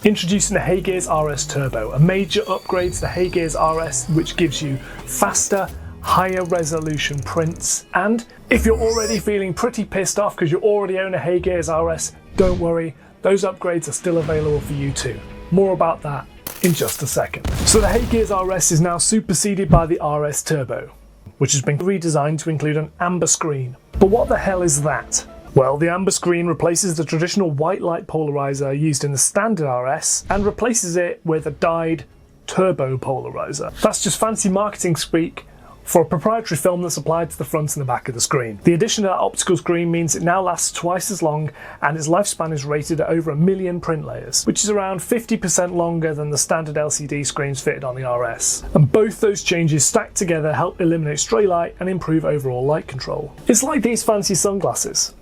Introducing the HeyGears RS Turbo, a major upgrade to the HeyGears RS which gives you faster, higher resolution prints. And if you're already feeling pretty pissed off because you already own a HeyGears RS, don't worry, those upgrades are still available for you too. More about that in just a second. So the HeyGears RS is now superseded by the RS Turbo, which has been redesigned to include an amber screen. But what the hell is that? Well, the amber screen replaces the traditional white light polarizer used in the standard RS and replaces it with a dyed turbo polarizer. That's just fancy marketing speak for a proprietary film that's applied to the front and the back of the screen. The addition of that optical screen means it now lasts twice as long, and its lifespan is rated at over 1 million print layers, which is around 50% longer than the standard LCD screens fitted on the RS. And both those changes stacked together help eliminate stray light and improve overall light control. It's like these fancy sunglasses.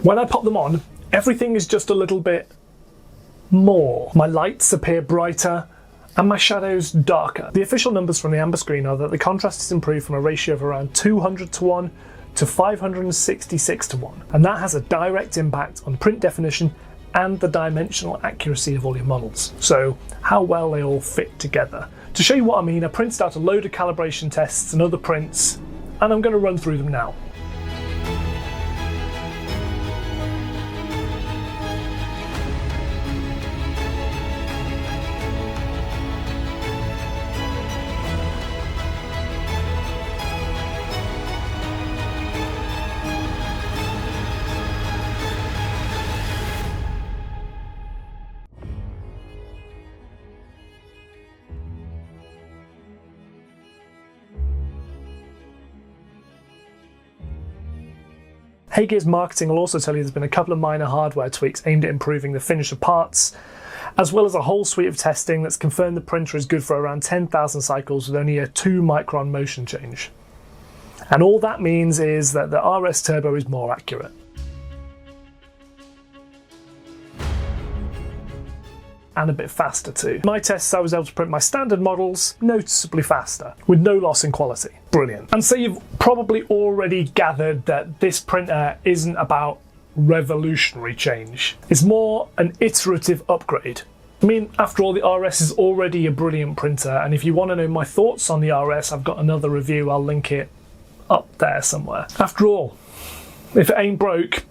When I pop them on, everything is just a little bit more. My lights appear brighter, and my shadows darker. The official numbers from the amber screen are that the contrast is improved from a ratio of around 200:1 to 566:1, and that has a direct impact on print definition and the dimensional accuracy of all your models. So how well they all fit together. To show you what I mean, I printed out a load of calibration tests and other prints, and I'm going to run through them now. HeyGears marketing will also tell you there's been a couple of minor hardware tweaks aimed at improving the finish of parts, as well as a whole suite of testing that's confirmed the printer is good for around 10,000 cycles with only a 2 micron motion change. And all that means is that the RS Turbo is more accurate. And a bit faster too. In my tests, I was able to print my standard models noticeably faster, with no loss in quality. Brilliant. And so you've probably already gathered that this printer isn't about revolutionary change. It's more an iterative upgrade. I mean, after all, the RS is already a brilliant printer, and if you want to know my thoughts on the RS, I've got another review, I'll link it up there somewhere. After all, if it ain't broke,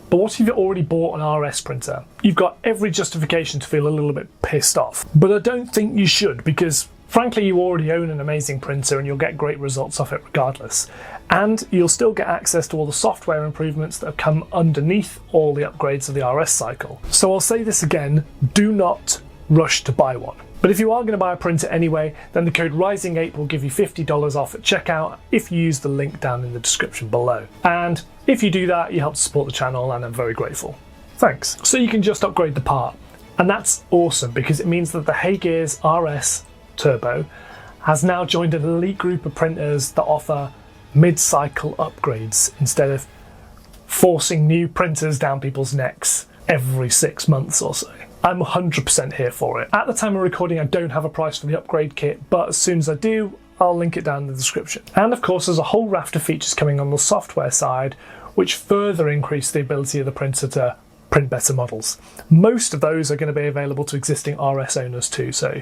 but what if you've already bought an RS printer? You've got every justification to feel a little bit pissed off. But I don't think you should, because frankly you already own an amazing printer and you'll get great results off it regardless. And you'll still get access to all the software improvements that have come underneath all the upgrades of the RS cycle. So I'll say this again, do not rush to buy one. But if you are going to buy a printer anyway, then the code RisingApe will give you $50 off at checkout if you use the link down in the description below. And if you do that, you help to support the channel, and I'm very grateful. Thanks. So you can just upgrade the part. And that's awesome because it means that the HeyGears RS Turbo has now joined an elite group of printers that offer mid-cycle upgrades instead of forcing new printers down people's necks every 6 months or so. I'm 100% here for it. At the time of recording, I don't have a price for the upgrade kit, but as soon as I do, I'll link it down in the description. And of course, there's a whole raft of features coming on the software side, which further increase the ability of the printer to print better models. Most of those are going to be available to existing RS owners too, so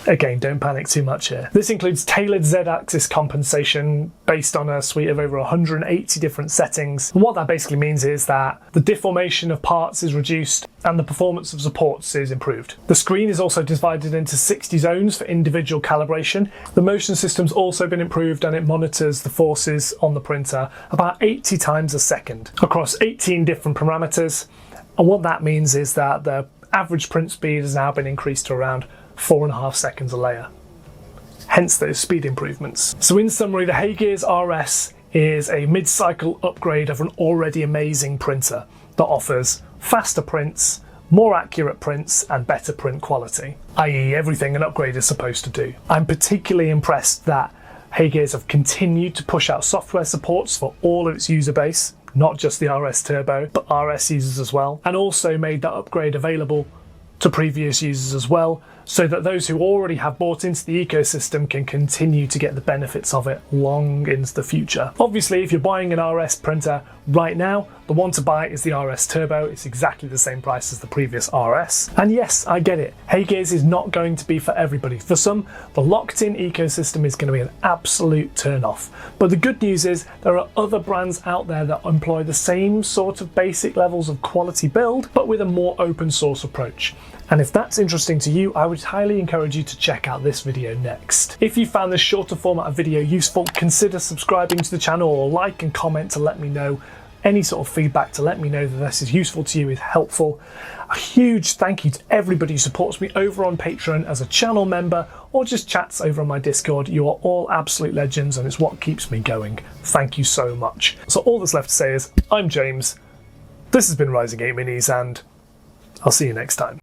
again, don't panic too much here. This includes tailored Z-axis compensation based on a suite of over 180 different settings. And what that basically means is that the deformation of parts is reduced and the performance of supports is improved. The screen is also divided into 60 zones for individual calibration. The motion system's also been improved and it monitors the forces on the printer about 80 times a second across 18 different parameters. And what that means is that the average print speed has now been increased to around 4.5 seconds a layer, hence those speed improvements. So in summary, the HeyGears RS is a mid-cycle upgrade of an already amazing printer that offers faster prints, more accurate prints and better print quality, i.e. everything an upgrade is supposed to do. I'm particularly impressed that HeyGears have continued to push out software supports for all of its user base, not just the RS Turbo, but RS users as well, and also made that upgrade available to previous users as well, so that those who already have bought into the ecosystem can continue to get the benefits of it long into the future. Obviously, if you're buying an RS printer right now, the one to buy is the RS Turbo. It's exactly the same price as the previous RS. And yes, I get it. HeyGears is not going to be for everybody. For some, the locked-in ecosystem is going to be an absolute turn-off. But the good news is there are other brands out there that employ the same sort of basic levels of quality build, but with a more open source approach. And if that's interesting to you, I would highly encourage you to check out this video next. If you found this shorter format of video useful, consider subscribing to the channel, or like and comment to let me know. Any sort of feedback to let me know that this is useful to you is helpful. A huge thank you to everybody who supports me over on Patreon as a channel member, or just chats over on my Discord. You are all absolute legends, and it's what keeps me going. Thank you so much. So all that's left to say is, I'm James, this has been RisingApe Minis, and I'll see you next time.